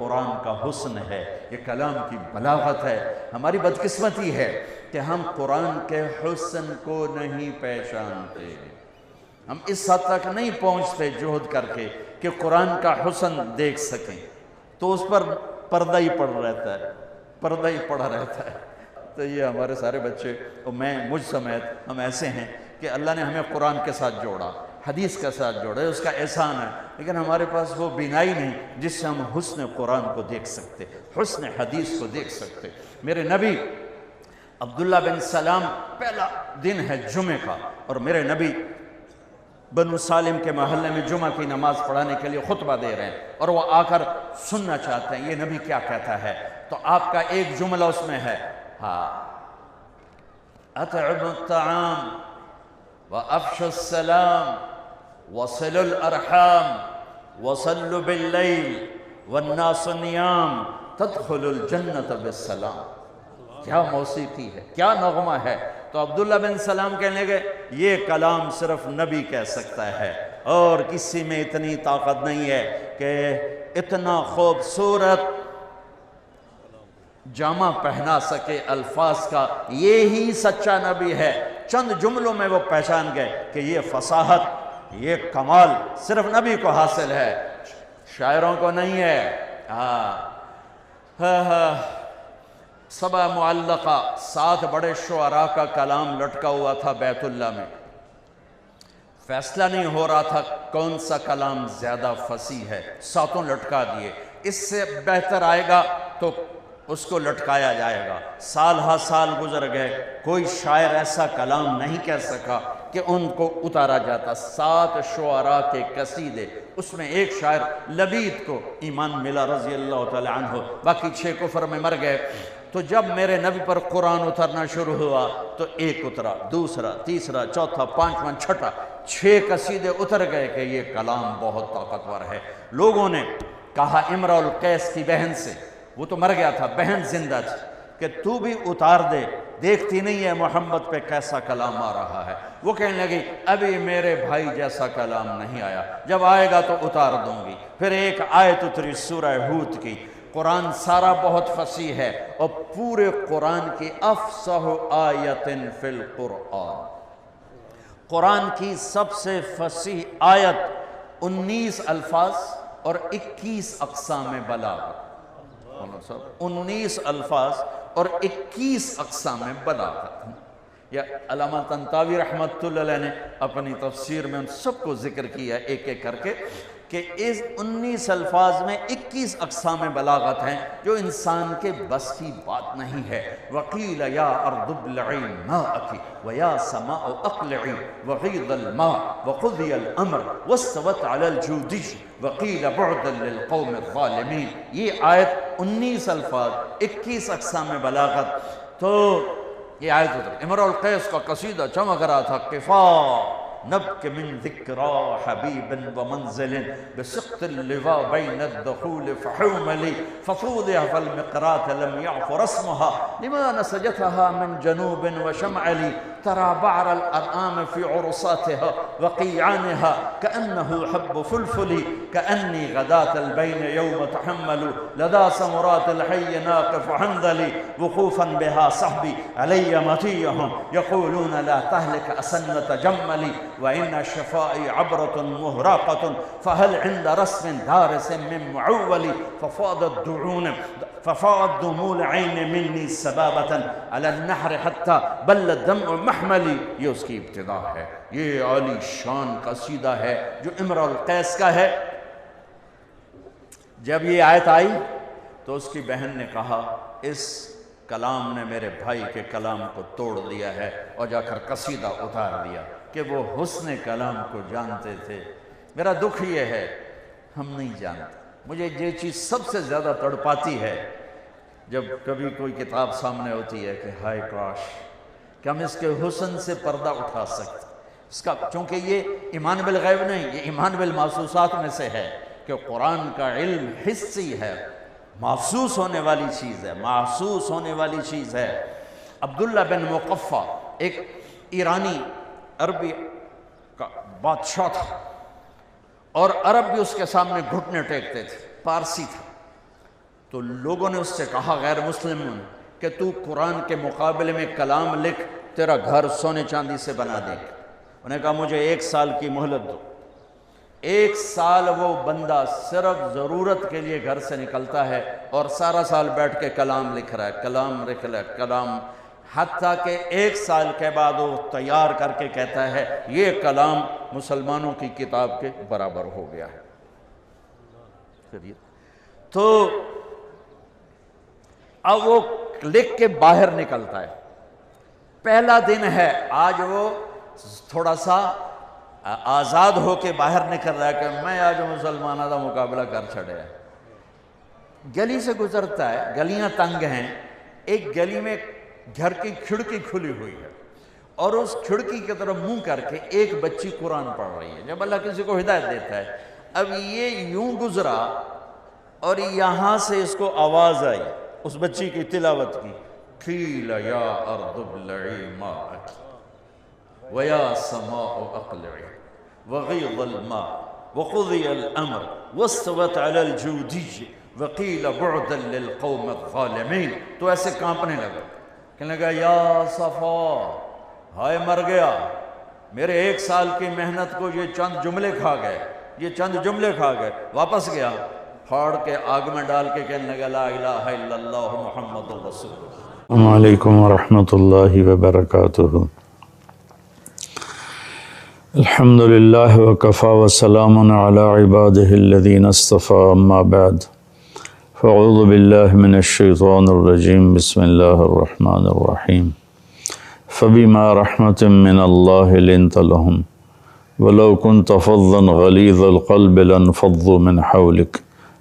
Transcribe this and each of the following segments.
قرآن کا حسن ہے، یہ کلام کی بلاغت ہے۔ ہماری بدقسمتی ہے کہ ہم قرآن کے حسن کو نہیں پہچانتے، ہم اس حد تک نہیں پہنچتے جہد کر کے کہ قرآن کا حسن دیکھ سکیں، تو اس پر پردہ ہی پڑا رہتا ہے۔ تو یہ ہمارے سارے بچے اور میں مجھ سمیت ہم ایسے ہیں کہ اللہ نے ہمیں قرآن کے ساتھ جوڑا، حدیث کے ساتھ جوڑا، اس کا احسان ہے، لیکن ہمارے پاس وہ بینائی نہیں جس سے ہم حسن قرآن کو دیکھ سکتے، حسن حدیث کو دیکھ سکتے۔ میرے نبی عبداللہ بن سلام، پہلا دن ہے جمعہ کا، اور میرے نبی بنو سالم کے محلے میں جمعہ کی نماز پڑھانے کے لیے خطبہ دے رہے ہیں، اور وہ آ کر سننا چاہتے ہیں یہ نبی کیا کہتا ہے۔ تو آپ کا ایک جملہ اس میں ہے، اطعموا الطعام وافشوا السلام وصلوا الارحام وصلوا باللیل والناس نیام تدخلوا الجنة بالسلام۔ کیا موسیقی ہے، کیا نغمہ ہے۔ تو عبداللہ بن سلام کہنے لگے یہ کلام صرف نبی کہہ سکتا ہے، اور کسی میں اتنی طاقت نہیں ہے کہ اتنا خوبصورت جامہ پہنا سکے الفاظ کا، یہی سچا نبی ہے۔ چند جملوں میں وہ پہچان گئے کہ یہ فصاحت، یہ کمال صرف نبی کو حاصل ہے، شاعروں کو نہیں ہے۔ سبع معلقہ، 7 بڑے شعراء کا کلام لٹکا ہوا تھا بیت اللہ میں، فیصلہ نہیں ہو رہا تھا کون سا کلام زیادہ فصیح ہے، 7 لٹکا دیے، اس سے بہتر آئے گا تو اس کو لٹکایا جائے گا۔ سال ہا سال گزر گئے، کوئی شاعر ایسا کلام نہیں کہہ سکا کہ ان کو اتارا جاتا۔ 7 شعراء کے قصیدے، اس میں ایک شاعر لبید کو ایمان ملا رضی اللہ تعالی عنہ، باقی 6 کفر میں مر گئے۔ تو جب میرے نبی پر قرآن اترنا شروع ہوا تو ایک اترا، دوسرا، تیسرا، چوتھا، پانچواں، چھٹا، 6 قصیدے اتر گئے کہ یہ کلام بہت طاقتور ہے۔ لوگوں نے کہا امرؤ القیس کی بہن سے، وہ تو مر گیا تھا، بہن زندہ تھی، کہ تو بھی اتار دے، دیکھتی نہیں ہے محمد پہ کیسا کلام آ رہا ہے۔ وہ کہنے لگی ابھی میرے بھائی جیسا کلام نہیں آیا، جب آئے گا تو اتار دوں گی۔ پھر ایک آیت اتری سورہ ہود کی۔ قرآن سارا بہت فصیح ہے، اور پورے قرآن کی افصح آیت فی القرآن، قرآن کی سب سے فصیح آیت 19 الفاظ اور 21 اقسام بلاغت، 19 الفاظ اور 21 اقسام بلاغت۔ یا علامہ طنطاوی رحمۃ اللہ علیہ نے اپنی تفسیر میں ان سب کو ذکر کیا ایک ایک کر کے کہ اس 19 الفاظ میں 21 اقسام بلاغت ہیں جو انسان کے بس کی بات نہیں ہے۔ وَقِيلَ يَا أَرْضُ ابْلَعِي مَاءَكِ وَيَا سَمَاءُ أَقْلِعِي وَغِيضَ الْمَاءِ وَقُضِيَ الْأَمْرُ وَاسْتَوَتْ عَلَى الْجُودِيِّ وَقِيلَ بُعْدًا لِلْقَوْمِ الظَّالِمِينَ۔ یہ آیت 19 الفاظ، 21 اقسام بلاغت۔ تو یہ آیت اتر، امرؤ القیس کا قصیدہ چمک رہا تھا، قفا نبک من ذکرى حبیب ومنزل بسقط اللواء بین الدخول فحوملی ففوضع فالمقرات لم يعفر اسمها لما نسجتها من جنوب وشمعلی ترى بعر الأرآم في عرصاتها وقيعانها كأنه حب فلفل كأني غداة البين يوم تحمل لدى سمرات الحي ناقف حنظلي وقوفا بها صحبي علي مطيهم يقولون لا تهلك أسنة جملي وإن شفائي عبرة مهراقة فهل عند رسم دارس من معول ففاضت دموع العين مني سبابة على النحر حتى بل الدمع محملي۔ یہ اس کی ابتدا ہے، یہ عالی شان قصیدہ ہے جو امرؤ القیس کا ہے۔ جب یہ آیت آئی تو اس کی بہن نے کہا اس کلام نے میرے بھائی کے کلام کو توڑ دیا ہے، اور جا کر قصیدہ اتار دیا کہ وہ حسن کلام کو جانتے تھے۔ میرا دکھ یہ ہے ہم نہیں جانتے۔ مجھے یہ چیز سب سے زیادہ تڑپاتی ہے جب کبھی کوئی کتاب سامنے ہوتی ہے کہ ہائے کاش کہ ہم اس کے حسن سے پردہ اٹھا سکتے اس کا، چونکہ یہ ایمان بالغیب نہیں، یہ ایمان بالمحسوسات میں سے ہے کہ قرآن کا علم حسی ہے، محسوس ہونے والی چیز ہے، محسوس ہونے والی چیز ہے۔ عبداللہ بن مقفع ایک ایرانی عربی کا بادشاہ تھا، اور عرب بھی اس کے سامنے گھٹنے ٹیکتے تھے، پارسی تھا۔ تو لوگوں نے اس سے کہا غیر مسلم کہ تو قرآن کے مقابلے میں کلام لکھ، تیرا گھر سونے چاندی سے بنا دیں گے۔ انہوں نے کہا مجھے 1 سال کی مہلت دو۔ 1 سال وہ بندہ صرف ضرورت کے لیے گھر سے نکلتا ہے اور سارا سال بیٹھ کے کلام لکھ رہا ہے، کلام لکھ رہا ہے، کلام، حتیٰ کہ 1 سال کے بعد وہ تیار کر کے کہتا ہے یہ کلام مسلمانوں کی کتاب کے برابر ہو گیا ہے۔ تو اب وہ لکھ کے باہر نکلتا ہے، پہلا دن ہے آج، وہ تھوڑا سا آزاد ہو کے باہر نکل رہا ہے کہ میں آج مسلمانوں کا مقابلہ کر چھڑے ہے۔ گلی سے گزرتا ہے، گلیاں تنگ ہیں، ایک گلی میں گھر کی کھڑکی کھلی ہوئی ہے اور اس کھڑکی کی طرف منہ کر کے ایک بچی قرآن پڑھ رہی ہے۔ جب اللہ کسی کو ہدایت دیتا ہے، اب یہ یوں گزرا اور یہاں سے اس کو آواز آئی اس بچی کی تلاوت کی، قیل یا ارض ابلعی ماءک وَيَا سَمَاءُ أَقْلِعِ وَغِيضَ الْمَاءِ وَقُضِيَ الْأَمْرِ وَاسْتَوَتْ عَلَى الْجُودِيِّ وَقِيلَ بُعْدًا لِلْقَوْمِ الظَّالِمِينَ۔ تو ایسے کانپنے لگا، کہنے لگا یا صفا، ہائے مر گیا، میرے 1 سال کی محنت کو یہ چند جملے کھا گئے، یہ چند جملے کھا گئے۔ واپس گیا، پھاڑ کے آگ میں ڈال کے کہنے لگا لا الہ الا اللہ محمد رسول اللہ۔ السلام علیکم ورحمۃ اللہ وبرکاتہ۔ الحمد للہ وکفی وسلام علی عبادہ الذین اصطفی، اما بعد فاعوذ باللہ من الشیطان الرجیم، بسم اللہ الرحمن الرحیم۔ فبما رحمۃ من اللہ لنت لہم ولو كنت فظا غلیظ القلب لانفضوا من حولک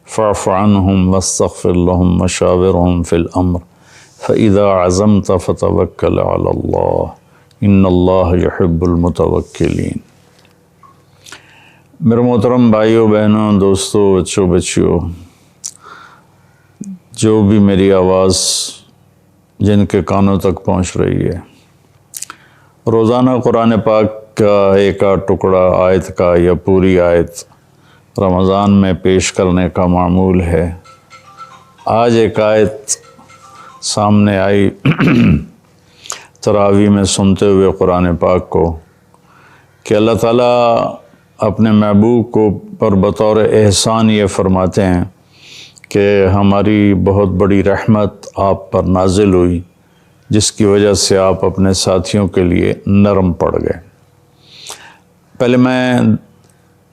فاعف عنہم واستغفر لہم وشاورہم فی الامر فإذا عزمت فتوکل علی اللہ ان اللہ یحب المتوکلین۔ میرے محترم بھائیوں بہنوں، دوستوں، بچوں بچیوں، جو بھی میری آواز جن کے کانوں تک پہنچ رہی ہے، روزانہ قرآن پاک کا ایک آدھ ٹکڑا آیت کا یا پوری آیت رمضان میں پیش کرنے کا معمول ہے۔ آج ایک آیت سامنے آئی تراویح میں سنتے ہوئے قرآن پاک کو کہ اللہ تعالیٰ اپنے محبوب کو پر بطور احسان یہ فرماتے ہیں کہ ہماری بہت بڑی رحمت آپ پر نازل ہوئی جس کی وجہ سے آپ اپنے ساتھیوں کے لیے نرم پڑ گئے۔ پہلے میں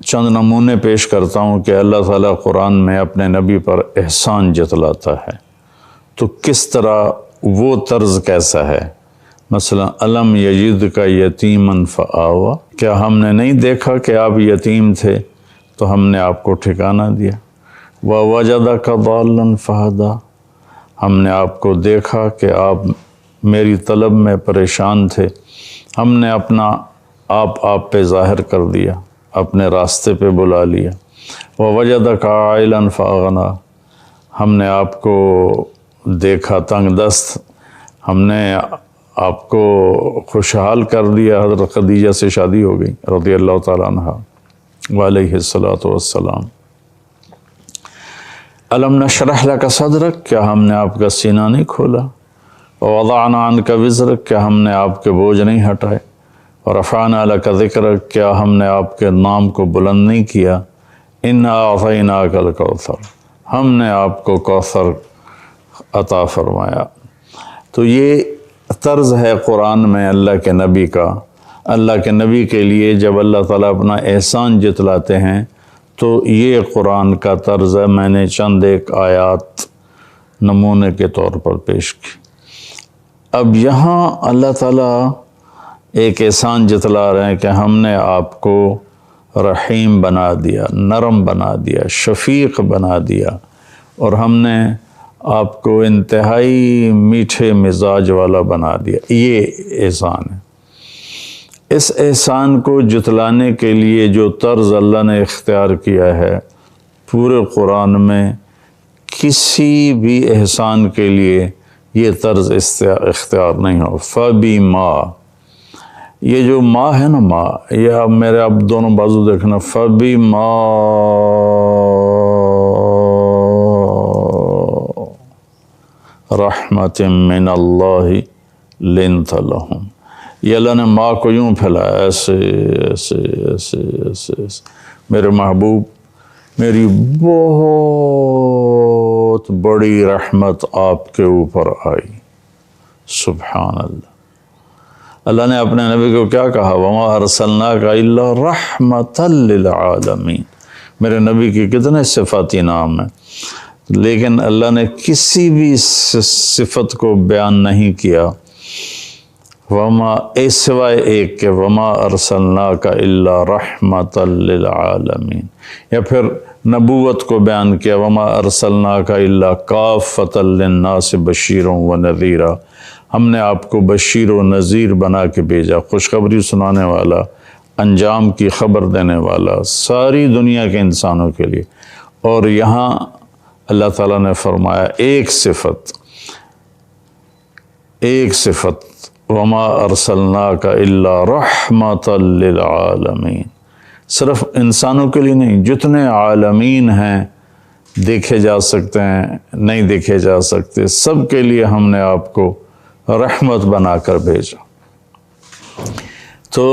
چند نمونے پیش کرتا ہوں کہ اللہ تعالیٰ قرآن میں اپنے نبی پر احسان جتلاتا ہے تو کس طرح، وہ طرز کیسا ہے۔ مثلا الم یجدک یتیما فآویٰ، کیا ہم نے نہیں دیکھا کہ آپ یتیم تھے تو ہم نے آپ کو ٹھکانہ دیا۔ ووجدک ضالا فہدیٰ، ہم نے آپ کو دیکھا کہ آپ میری طلب میں پریشان تھے، ہم نے اپنا آپ پہ ظاہر کر دیا، اپنے راستے پہ بلا لیا۔ ووجدک عائلا فاغنیٰ، ہم نے آپ کو دیکھا تنگ دست، ہم نے آپ کو خوشحال کر دیا۔ حضرت خدیجہ سے شادی ہو گئی رضی اللہ تعالیٰ عنہا وعلیہ الصلاۃ والسلام۔ الم نشرح لک صدرک، کیا ہم نے آپ کا سینہ نہیں کھولا۔ ووضعنا عنک وزرک، کیا ہم نے آپ کے بوجھ نہیں ہٹائے۔ ورفعنا لک ذکرک، کیا ہم نے آپ کے نام کو بلند نہیں کیا۔ انا اعطیناک الکوثر، ہم نے آپ کو کوثر عطا فرمایا۔ تو یہ طرز ہے قرآن میں اللہ کے نبی کا۔ اللہ کے نبی کے لیے جب اللہ تعالیٰ اپنا احسان جتلاتے ہیں تو یہ قرآن کا طرز ہے۔ میں نے چند ایک آیات نمونے کے طور پر پیش کی۔ اب یہاں اللہ تعالیٰ ایک احسان جتلا رہے ہیں کہ ہم نے آپ کو رحیم بنا دیا، نرم بنا دیا، شفیق بنا دیا، اور ہم نے آپ کو انتہائی میٹھے مزاج والا بنا دیا۔ یہ احسان ہے۔ اس احسان کو جتلانے کے لیے جو طرز اللہ نے اختیار کیا ہے، پورے قرآن میں کسی بھی احسان کے لیے یہ طرز اختیار نہیں ہو۔ فبما، یہ جو ما ہے نا، ما، یہ اب میرے اب دونوں بازو دیکھنا، فبما رحمت من اللہ لنت لہم. یہ اللہ نے ماں کو یوں پھیلایا ایسے ایسے ایسے ایسے ایسے. میرے محبوب میری بہت بڑی رحمت آپ کے اوپر آئی. سبحان اللہ. اللہ نے اپنے نبی کو کیا کہا؟ وما ارسلناک الا رحمۃ للعالمین. میرے نبی کی کتنے صفاتی نام ہیں، لیکن اللہ نے کسی بھی صفت کو بیان نہیں کیا سوائے ایک کہ وما ارسلناک الا رحمۃ للعالمین. یا پھر نبوت کو بیان کیا وما ارسلناک الا کافۃ للناس بشیرا ونذیرا. ہم نے آپ کو بشیر و نذیر بنا کے بھیجا، خوشخبری سنانے والا، انجام کی خبر دینے والا ساری دنیا کے انسانوں کے لیے. اور یہاں اللہ تعالیٰ نے فرمایا ایک صفت وما ارسلناک الا رحمۃ للعالمین. صرف انسانوں کے لیے نہیں، جتنے عالمین ہیں، دیکھے جا سکتے ہیں نہیں دیکھے جا سکتے، سب کے لیے ہم نے آپ کو رحمت بنا کر بھیجا. تو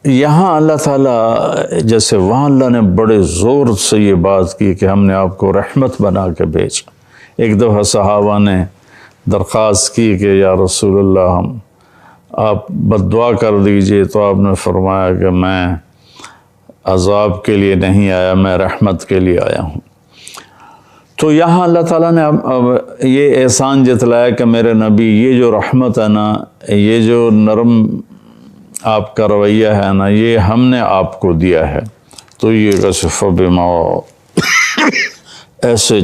یہاں اللہ تعالیٰ جیسے وہاں اللہ نے بڑے زور سے یہ بات کی کہ ہم نے آپ کو رحمت بنا کے بھیجا. ایک دفعہ صحابہ نے درخواست کی کہ یا رسول اللہ آپ بد دعا کر دیجئے، تو آپ نے فرمایا کہ میں عذاب کے لیے نہیں آیا، میں رحمت کے لیے آیا ہوں. تو یہاں اللہ تعالیٰ نے اب یہ احسان جتلایا کہ میرے نبی یہ جو رحمت ہے نا، یہ جو نرم آپ کا رویہ ہے نا، یہ ہم نے آپ کو دیا ہے. تو یہ فبما ایسے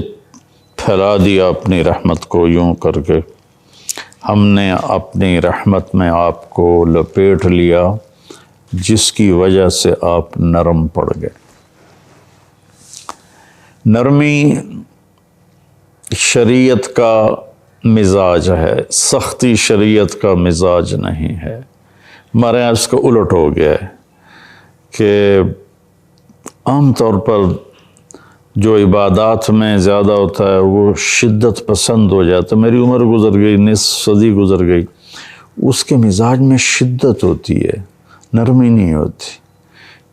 پھیلا دیا اپنی رحمت کو یوں کر کے، ہم نے اپنی رحمت میں آپ کو لپیٹ لیا، جس کی وجہ سے آپ نرم پڑ گئے. نرمی شریعت کا مزاج ہے، سختی شریعت کا مزاج نہیں ہے. ہمارے یہاں اس کا الٹ ہو گیا ہے کہ عام طور پر جو عبادات میں زیادہ ہوتا ہے وہ شدت پسند ہو جاتا ہے. میری عمر گزر گئی، نصف صدی گزر گئی، اس کے مزاج میں شدت ہوتی ہے، نرمی نہیں ہوتی.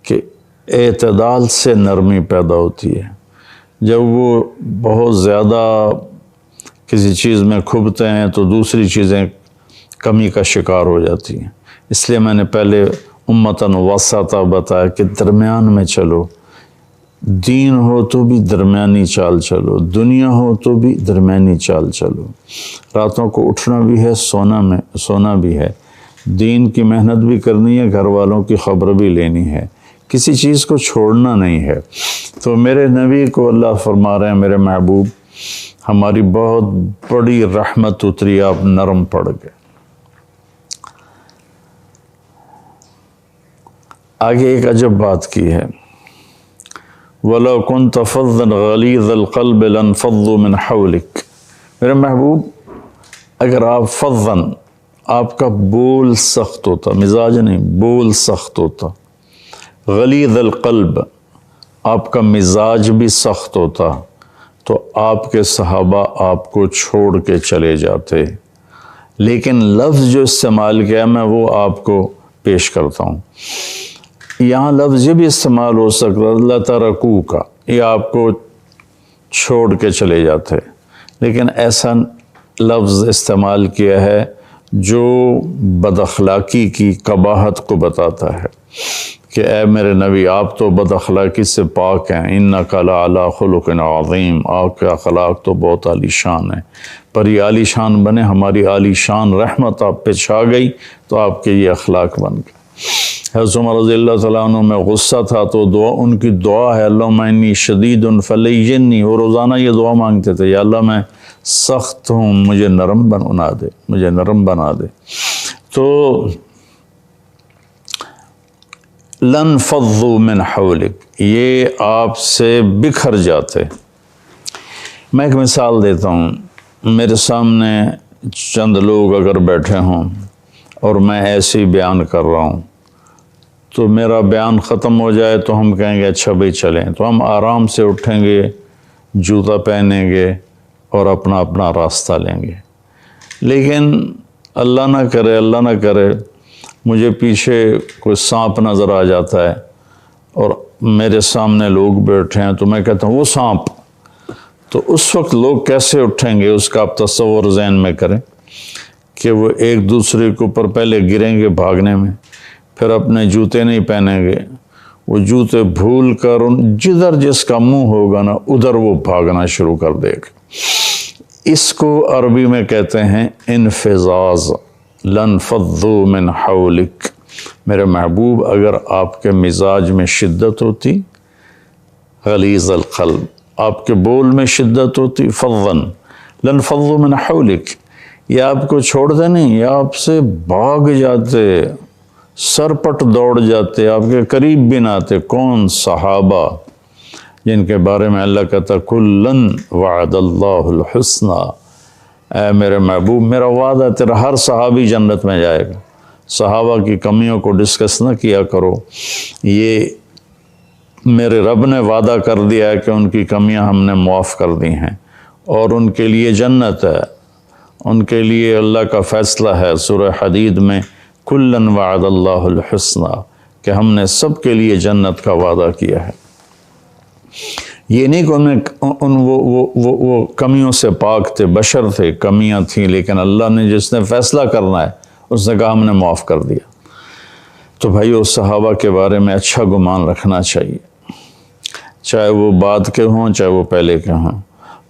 کہ اعتدال سے نرمی پیدا ہوتی ہے. جب وہ بہت زیادہ کسی چیز میں کھبتے ہیں تو دوسری چیزیں کمی کا شکار ہو جاتی ہیں. اس لیے میں نے پہلے امتاً وسطا بتایا کہ درمیان میں چلو. دین ہو تو بھی درمیانی چال چلو، دنیا ہو تو بھی درمیانی چال چلو. راتوں کو اٹھنا بھی ہے، سونا بھی ہے، دین کی محنت بھی کرنی ہے، گھر والوں کی خبر بھی لینی ہے، کسی چیز کو چھوڑنا نہیں ہے. تو میرے نبی کو اللہ فرما رہے ہیں میرے محبوب ہماری بہت بڑی رحمت اتری، آپ نرم پڑ گئے. آگے ایک عجب بات کی ہے، وَلَوْ كُنْتَ فَظًّا غَلِيظَ الْقَلْبِ لَانفَضُّوا مِنْ حَوْلِكَ. میرے محبوب اگر آپ فظًّا، آپ کا بول سخت ہوتا، مزاج نہیں، بول سخت ہوتا، غلیظ القلب آپ کا مزاج بھی سخت ہوتا، تو آپ کے صحابہ آپ کو چھوڑ کے چلے جاتے. لیکن لفظ جو استعمال کیا میں وہ آپ کو پیش کرتا ہوں. یہاں لفظ یہ بھی استعمال ہو سکتا اللہ ترکو کا، یہ آپ کو چھوڑ کے چلے جاتے، لیکن ایسا لفظ استعمال کیا ہے جو بد اخلاقی کی قباحت کو بتاتا ہے کہ اے میرے نبی آپ تو بد اخلاقی سے پاک ہیں. انک لعلی خلق عظیم، آپ کے اخلاق تو بہت عالی شان ہیں. پر یہ عالی شان بنے، ہماری عالی شان رحمت آپ پہ چھا گئی تو آپ کے یہ اخلاق بن گئے. حضرت عمر رضی اللہ تعالیٰ عنہ میں غصہ تھا تو ان کی دعا ہے اللہم انی شدید فلیجنی. وہ روزانہ یہ دعا مانگتے تھے یا اللہ میں سخت ہوں، مجھے نرم بنا دے، مجھے نرم بنا دے. تو لَنْفَضُّوا مِنْ حَوْلِكَ، یہ آپ سے بکھر جاتے. میں ایک مثال دیتا ہوں. میرے سامنے چند لوگ اگر بیٹھے ہوں اور میں ایسے ہی بیان کر رہا ہوں تو میرا بیان ختم ہو جائے تو ہم کہیں گے اچھا بھائی چلیں، تو ہم آرام سے اٹھیں گے، جوتا پہنیں گے، اور اپنا اپنا راستہ لیں گے۔ لیکن اللہ نہ کرے مجھے پیچھے کوئی سانپ نظر آ جاتا ہے اور میرے سامنے لوگ بیٹھے ہیں تو میں کہتا ہوں وہ سانپ، تو اس وقت لوگ کیسے اٹھیں گے اس کا آپ تصور ذہن میں کریں کہ وہ ایک دوسرے کے اوپر پہلے گریں گے بھاگنے میں، پھر اپنے جوتے نہیں پہنیں گے، وہ جوتے بھول کر جدھر جس کا منہ ہوگا نا ادھر وہ بھاگنا شروع کر دے گا۔ اس کو عربی میں کہتے ہیں انفزاز، لنفضوا من حولک۔ میرے محبوب اگر آپ کے مزاج میں شدت ہوتی، غلیظ القلب، آپ کے بول میں شدت ہوتی، فضن لنفضوا من حولک، یہ آپ کو چھوڑ دے نہیں، یہ آپ سے بھاگ جاتے، سر پٹ دوڑ جاتے، آپ کے قریب بھی نہ آتے۔ کون؟ صحابہ، جن کے بارے میں اللہ کہتا کلن وعد اللہ الحسنى، اے میرے محبوب میرا وعدہ تیرا ہر صحابی جنت میں جائے گا۔ صحابہ کی کمیوں کو ڈسکس نہ کیا کرو، یہ میرے رب نے وعدہ کر دیا ہے کہ ان کی کمیاں ہم نے معاف کر دی ہیں اور ان کے لیے جنت ہے، ان کے لیے اللہ کا فیصلہ ہے سورہ حدید میں کلن وعد اللہ الحسنى، کہ ہم نے سب کے لیے جنت کا وعدہ کیا ہے۔ یہ نہیں کہ وہ کمیوں سے پاک تھے، بشر تھے، کمیاں تھیں، لیکن اللہ نے جس نے فیصلہ کرنا ہے اس نے کہا ہم نے معاف کر دیا۔ تو بھائیو صحابہ کے بارے میں اچھا گمان رکھنا چاہیے، چاہے وہ بعد کے ہوں چاہے وہ پہلے کے ہوں۔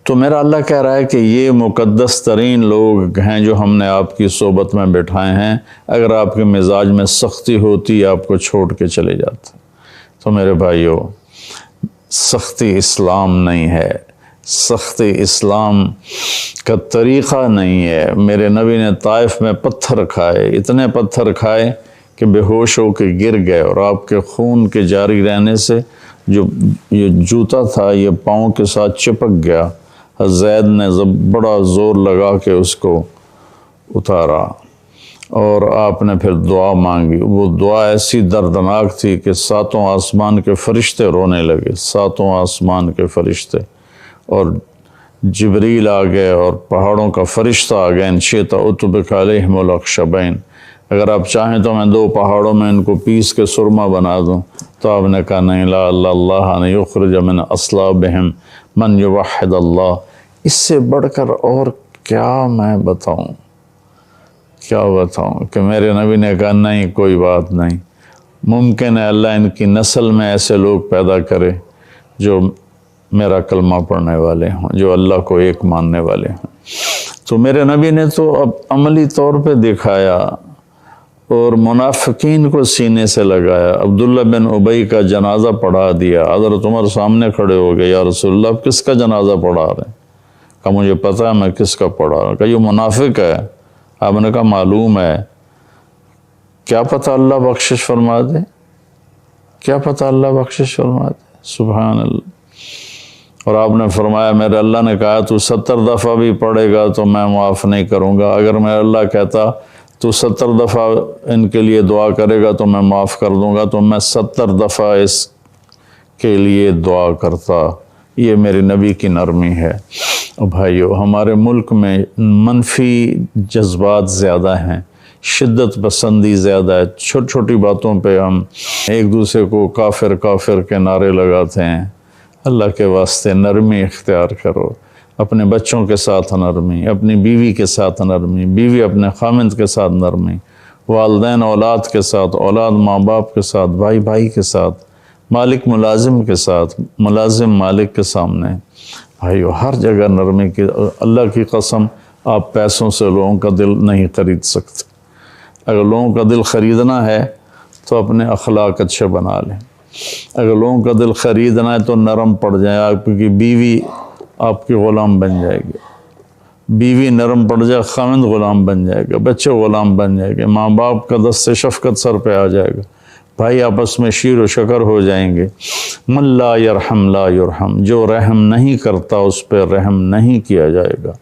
تو میرا اللہ کہہ رہا ہے کہ یہ مقدس ترین لوگ ہیں جو ہم نے آپ کی صحبت میں بٹھائے ہیں، اگر آپ کے مزاج میں سختی ہوتی آپ کو چھوڑ کے چلے جاتے۔ تو میرے بھائیو سختی اسلام نہیں ہے، سختی اسلام کا طریقہ نہیں ہے۔ میرے نبی نے طائف میں پتھر کھائے، اتنے پتھر کھائے کہ بے ہوش ہو کے گر گئے، اور آپ کے خون کے جاری رہنے سے جو یہ جوتا تھا یہ پاؤں کے ساتھ چپک گیا۔ زید نے بڑا زور لگا کے اس کو اتارا اور آپ نے پھر دعا مانگی۔ وہ دعا ایسی دردناک تھی کہ ساتوں آسمان کے فرشتے رونے لگے، ساتوں آسمان کے فرشتے، اور جبریل آ گئے اور پہاڑوں کا فرشتہ آ گئے، ان شئت اتبک علیہم الاخشبین، اگر آپ چاہیں تو میں 2 پہاڑوں میں ان کو پیس کے سرما بنا دوں۔ تو آپ نے کہا نہیں، لا اللہ ان یخرج من اصلابہم من یوحد اللہ۔ اس سے بڑھ کر اور کیا میں بتاؤں کہ میرے نبی نے کہا نہیں کوئی بات نہیں، ممکن ہے اللہ ان کی نسل میں ایسے لوگ پیدا کرے جو میرا کلمہ پڑھنے والے ہوں، جو اللہ کو ایک ماننے والے ہوں۔ تو میرے نبی نے تو اب عملی طور پہ دکھایا اور منافقین کو سینے سے لگایا۔ عبداللہ بن ابی کا جنازہ پڑھا دیا، حضرت عمر سامنے کھڑے ہو گئے، یا رسول اللہ آپ کس کا جنازہ پڑھا رہے ہیں؟ کہا مجھے پتہ ہے میں کس کا پڑھا رہا ہوں۔ کہا یہ منافق ہے۔ آپ نے کہا معلوم ہے، کیا پتہ اللہ بخشش فرما دے، کیا پتہ اللہ بخشش فرما دے، سبحان اللہ۔ اور آپ نے فرمایا میرے اللہ نے کہا تو 70 دفعہ بھی پڑھے گا تو میں معاف نہیں کروں گا، اگر میرا اللہ کہتا تو 70 دفعہ ان کے لیے دعا کرے گا تو میں معاف کر دوں گا، تو میں 70 دفعہ اس کے لیے دعا کرتا۔ یہ میرے نبی کی نرمی ہے۔ بھائیو ہمارے ملک میں منفی جذبات زیادہ ہیں، شدت پسندی زیادہ ہے، چھوٹی چھوٹی باتوں پہ ہم ایک دوسرے کو کافر کافر کے نعرے لگاتے ہیں۔ اللہ کے واسطے نرمی اختیار کرو، اپنے بچوں کے ساتھ نرمی، اپنی بیوی کے ساتھ نرمی، بیوی اپنے خامند کے ساتھ نرمی، والدین اولاد کے ساتھ، اولاد ماں باپ کے ساتھ، بھائی بھائی کے ساتھ، مالک ملازم کے ساتھ، ملازم مالک کے سامنے۔ بھائیو ہر جگہ نرمی کی، اللہ کی قسم آپ پیسوں سے لوگوں کا دل نہیں خرید سکتے۔ اگر لوگوں کا دل خریدنا ہے تو اپنے اخلاق اچھے بنا لیں، اگر لوگوں کا دل خریدنا ہے تو نرم پڑ جائیں، آپ کی بیوی آپ کی غلام بن جائے گی، بیوی نرم پڑ جائے خاوند غلام بن جائے گا، بچے غلام بن جائے گے، ماں باپ کا دست شفقت سر پہ آ جائے گا، بھائی آپس میں شیر و شکر ہو جائیں گے۔ من لا یرحم لا یرحم، جو رحم نہیں کرتا اس پہ رحم نہیں کیا جائے گا۔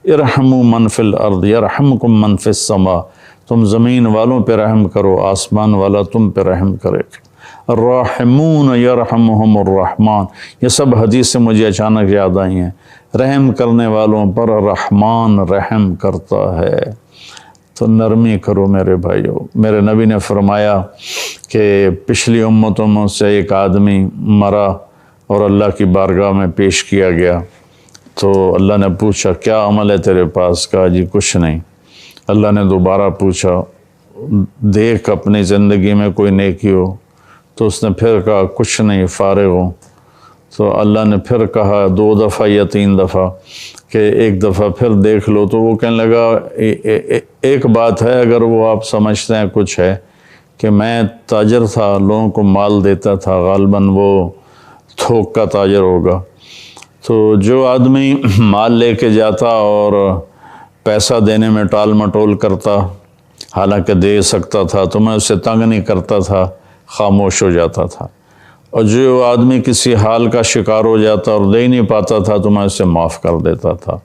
ارحموا من فی الارض یرحمکم من فی السماء، تم زمین والوں پہ رحم کرو، آسمان والا تم پہ رحم کرے گا۔ الراحمون یرحمہم الرحمن، یہ سب حدیث سے مجھے اچانک یاد آئی ہیں۔ رحم کرنے والوں پر رحمان رحم کرتا ہے، تو نرمی کرو میرے بھائیو۔ میرے نبی نے فرمایا کہ پچھلی امتوں میں سے ایک آدمی مرا اور اللہ کی بارگاہ میں پیش کیا گیا، تو اللہ نے پوچھا کیا عمل ہے تیرے پاس؟ کہا جی کچھ نہیں۔ اللہ نے دوبارہ پوچھا دیکھ اپنی زندگی میں کوئی نیکی ہو؟ تو اس نے پھر کہا کچھ نہیں، فارغ ہوں۔ تو اللہ نے پھر کہا 2 دفعہ یا 3 دفعہ کہ ایک دفعہ پھر دیکھ لو۔ تو وہ کہنے لگا ایک بات ہے، اگر وہ آپ سمجھتے ہیں کچھ ہے کہ میں تاجر تھا، لوگوں کو مال دیتا تھا، غالباً وہ تھوک کا تاجر ہوگا۔ تو جو آدمی مال لے کے جاتا اور پیسہ دینے میں ٹال مٹول کرتا، حالانکہ دے سکتا تھا، تو میں اسے تنگ نہیں کرتا تھا، خاموش ہو جاتا تھا۔ اور جو آدمی کسی حال کا شکار ہو جاتا اور دے ہی نہیں پاتا تھا، تو میں اسے معاف کر دیتا تھا۔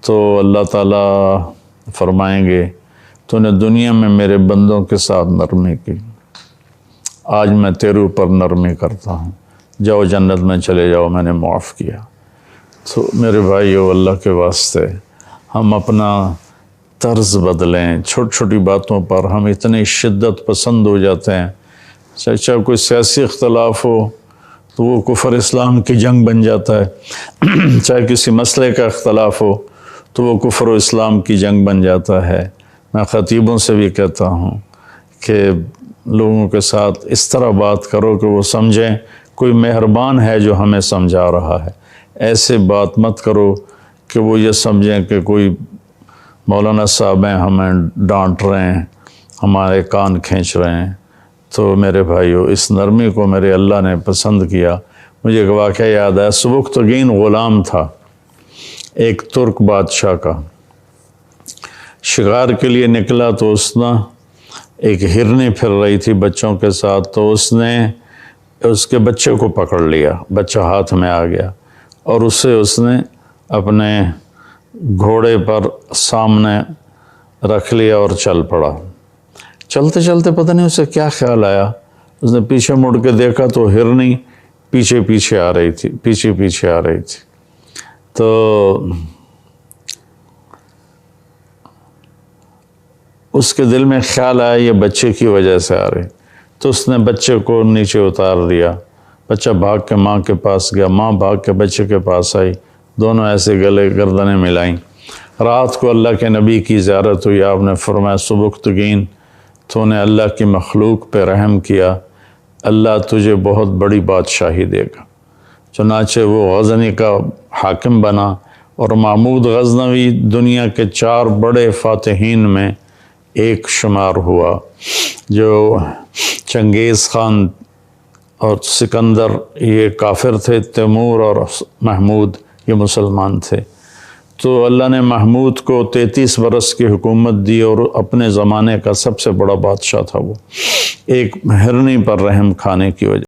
تو اللہ تعالیٰ فرمائیں گے تو نے دنیا میں میرے بندوں کے ساتھ نرمی کی، آج میں تیرے اوپر نرمی کرتا ہوں، جاؤ جنت میں چلے جاؤ، میں نے معاف کیا۔ تو میرے بھائیو، اللہ کے واسطے ہم اپنا طرز بدلیں۔ چھوٹی چھوٹی باتوں پر ہم اتنی شدت پسند ہو جاتے ہیں، چاہے کوئی سیاسی اختلاف ہو تو وہ کفر اسلام کی جنگ بن جاتا ہے، چاہے کسی مسئلے کا اختلاف ہو تو وہ کفر و اسلام کی جنگ بن جاتا ہے۔ میں خطیبوں سے بھی کہتا ہوں کہ لوگوں کے ساتھ اس طرح بات کرو کہ وہ سمجھیں کوئی مہربان ہے جو ہمیں سمجھا رہا ہے۔ ایسے بات مت کرو کہ وہ یہ سمجھیں کہ کوئی مولانا صاحب ہیں ہمیں ڈانٹ رہے ہیں، ہمارے کان کھینچ رہے ہیں۔ تو میرے بھائیو، اس نرمی کو میرے اللہ نے پسند کیا۔ مجھے ایک واقعہ یاد ہے، سبکتگین غلام تھا ایک ترک بادشاہ کا، شکار کے لیے نکلا تو اس نے ایک ہرنی پھر رہی تھی بچوں کے ساتھ، تو اس نے اس کے بچے کو پکڑ لیا، بچہ ہاتھ میں آ گیا اور اس نے اپنے گھوڑے پر سامنے رکھ لیا اور چل پڑا۔ چلتے چلتے پتہ نہیں اسے کیا خیال آیا، اس نے پیچھے مڑ کے دیکھا تو ہرنی پیچھے آ رہی تھی۔ تو اس کے دل میں خیال آیا یہ بچے کی وجہ سے آ رہی، تو اس نے بچے کو نیچے اتار دیا۔ بچہ بھاگ کے ماں کے پاس گیا، ماں بھاگ کے بچے کے پاس آئی، دونوں ایسے گلے گردنیں ملائیں۔ رات کو اللہ کے نبی کی زیارت ہوئی، آپ نے فرمایا سبکتگین، تو نے اللہ کی مخلوق پہ رحم کیا، اللہ تجھے بہت بڑی بادشاہی دے گا۔ چنانچہ وہ غزنی کا حاکم بنا، اور محمود غزنوی دنیا کے 4 بڑے فاتحین میں ایک شمار ہوا۔ جو چنگیز خان اور سکندر یہ کافر تھے، تیمور اور محمود یہ مسلمان تھے۔ تو اللہ نے محمود کو 33 برس کی حکومت دی، اور اپنے زمانے کا سب سے بڑا بادشاہ تھا وہ، ایک ہرنی پر رحم کھانے کی وجہ